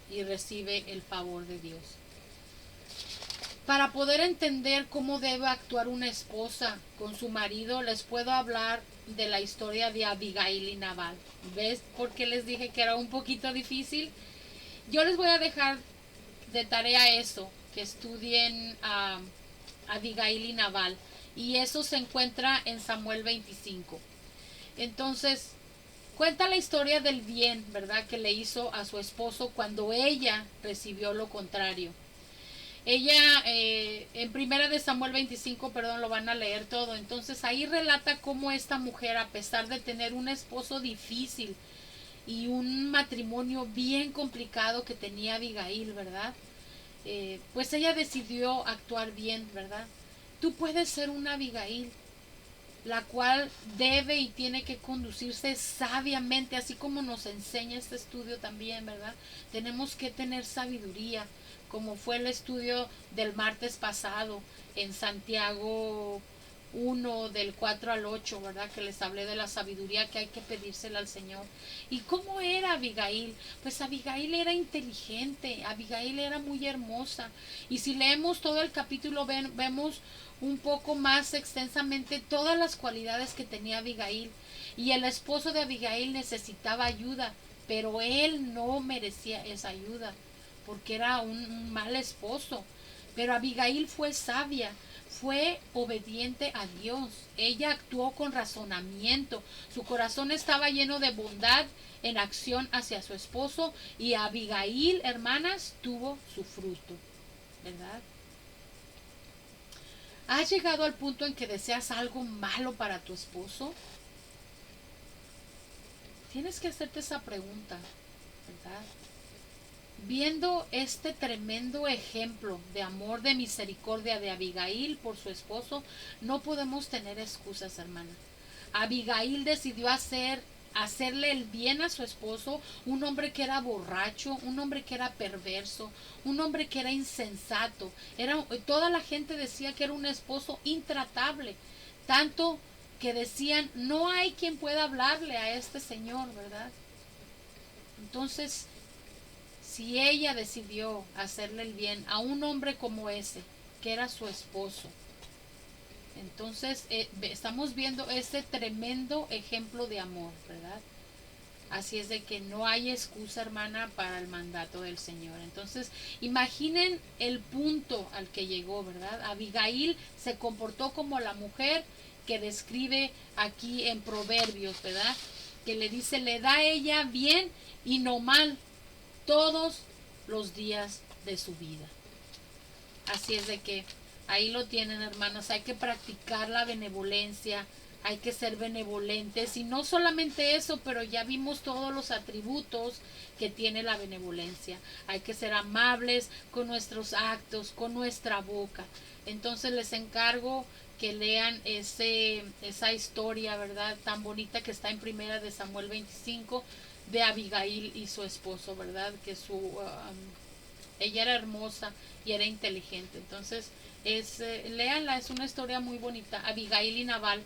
y recibe el favor de Dios. Para poder entender cómo debe actuar una esposa con su marido, les puedo hablar de la historia de Abigail y Nabal. ¿Ves por qué les dije que era un poquito difícil? Yo les voy a dejar de tarea eso, que estudien a Abigail y Nabal. Y eso se encuentra en Samuel 25. Entonces, cuenta la historia del bien, ¿verdad?, que le hizo a su esposo cuando ella recibió lo contrario. Ella, en primera de Samuel 25, perdón, lo van a leer todo. Entonces ahí relata cómo esta mujer, a pesar de tener un esposo difícil y un matrimonio bien complicado que tenía Abigail, ¿verdad? Pues ella decidió actuar bien, ¿verdad? Tú puedes ser una Abigail, la cual debe y tiene que conducirse sabiamente, así como nos enseña este estudio también, ¿verdad? Tenemos que tener sabiduría, como fue el estudio del martes pasado en Santiago 1 del 4 al 8, ¿verdad? Que les hablé de la sabiduría que hay que pedírsela al Señor. ¿Y cómo era Abigail? Pues Abigail era inteligente, Abigail era muy hermosa. Y si leemos todo el capítulo vemos un poco más extensamente todas las cualidades que tenía Abigail. Y el esposo de Abigail necesitaba ayuda, pero él no merecía esa ayuda, porque era un mal esposo. Pero Abigail fue sabia, fue obediente a Dios. Ella actuó con razonamiento. Su corazón estaba lleno de bondad en acción hacia su esposo. Y Abigail, hermanas, tuvo su fruto, ¿verdad? ¿Has llegado al punto en que deseas algo malo para tu esposo? Tienes que hacerte esa pregunta, ¿verdad? Viendo este tremendo ejemplo de amor, de misericordia de Abigail por su esposo, no podemos tener excusas, hermana. Abigail decidió hacerle el bien a su esposo, un hombre que era borracho, un hombre que era perverso, un hombre que era insensato. Toda la gente decía que era un esposo intratable, tanto que decían, no hay quien pueda hablarle a este señor, ¿verdad? Entonces, si ella decidió hacerle el bien a un hombre como ese, que era su esposo, entonces estamos viendo ese tremendo ejemplo de amor, ¿verdad? Así es de que no hay excusa, hermana, para el mandato del Señor. Entonces, imaginen el punto al que llegó, ¿verdad? Abigail se comportó como la mujer que describe aquí en Proverbios, ¿verdad? Que le dice, le da a ella bien y no mal todos los días de su vida. Así es de que ahí lo tienen, hermanos, hay que practicar la benevolencia hay que ser benevolentes y no solamente eso, pero ya vimos todos los atributos que tiene la benevolencia. Hay que ser amables con nuestros actos, con nuestra boca. Entonces les encargo que lean esa historia, ¿verdad? Tan bonita que está en Primera de Samuel 25 de Abigail y su esposo, ¿verdad? Que ella era hermosa y era inteligente. Entonces, léanla, es una historia muy bonita. Abigail y Nabal.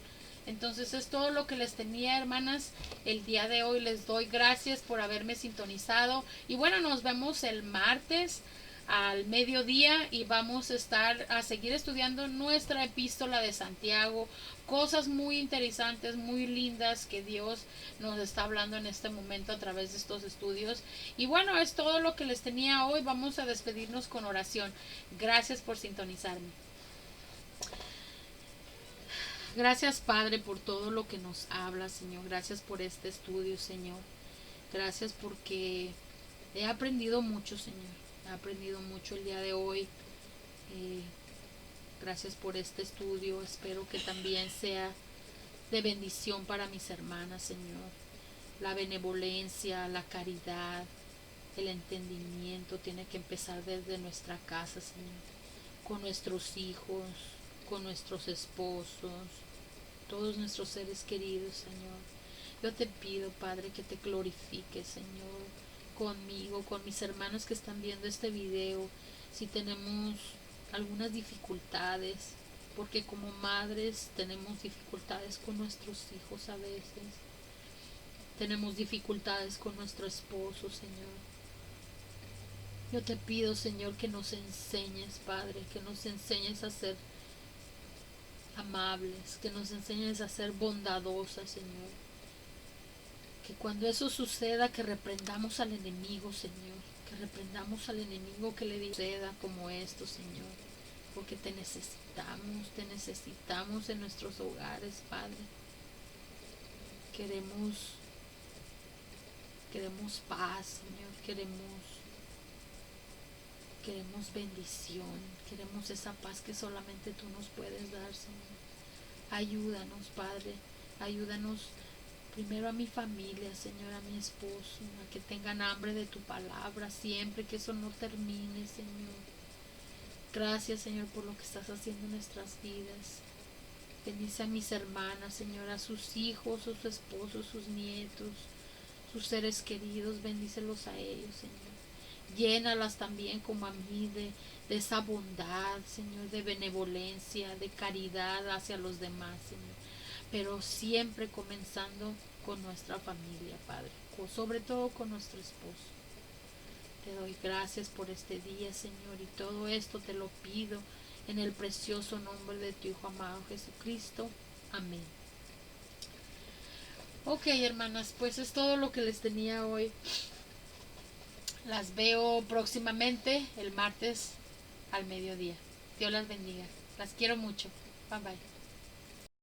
Entonces es todo lo que les tenía, hermanas, el día de hoy. Les doy gracias por haberme sintonizado. Y bueno, nos vemos el martes al mediodía y vamos a seguir estudiando nuestra epístola de Santiago, cosas muy interesantes, muy lindas que Dios nos está hablando en este momento a través de estos estudios. Y bueno, es todo lo que les tenía hoy. Vamos a despedirnos con oración. Gracias por sintonizarme. Gracias, Padre, por todo lo que nos habla, Señor. Gracias por este estudio, Señor. Gracias porque he aprendido mucho, Señor. He aprendido mucho el día de hoy. Eh, gracias por este estudio. Espero que también sea de bendición para mis hermanas, Señor. La benevolencia, la caridad, el entendimiento tiene que empezar desde nuestra casa, Señor. Con nuestros hijos, con nuestros esposos, todos nuestros seres queridos, Señor. Yo te pido, Padre, que te glorifiques, Señor, conmigo, con mis hermanos que están viendo este video. Si tenemos algunas dificultades, porque como madres tenemos dificultades con nuestros hijos a veces. Tenemos dificultades con nuestro esposo, Señor. Yo te pido, Señor, que nos enseñes, Padre, que nos enseñes a ser amables, que nos enseñes a ser bondadosas, Señor. Que cuando eso suceda, que reprendamos al enemigo, Señor. Que reprendamos al enemigo que le suceda como esto, Señor. Porque te necesitamos en nuestros hogares, Padre. Queremos paz, Señor. Queremos bendición, queremos esa paz que solamente tú nos puedes dar, Señor. Ayúdanos, Padre, ayúdanos primero a mi familia, Señor, a mi esposo, a que tengan hambre de tu palabra siempre, que eso no termine, Señor. Gracias, Señor, por lo que estás haciendo en nuestras vidas. Bendice a mis hermanas, Señor, a sus hijos, sus esposos, sus nietos, sus seres queridos, bendícelos a ellos, Señor. Llénalas también como a mí de esa bondad, Señor, de benevolencia, de caridad hacia los demás, Señor. Pero siempre comenzando con nuestra familia, Padre, sobre todo con nuestro esposo. Te doy gracias por este día, Señor, y todo esto te lo pido en el precioso nombre de tu Hijo amado Jesucristo. Amén. Ok, hermanas, pues es todo lo que les tenía hoy. Las veo próximamente el martes al mediodía. Dios las bendiga. Las quiero mucho. Bye bye.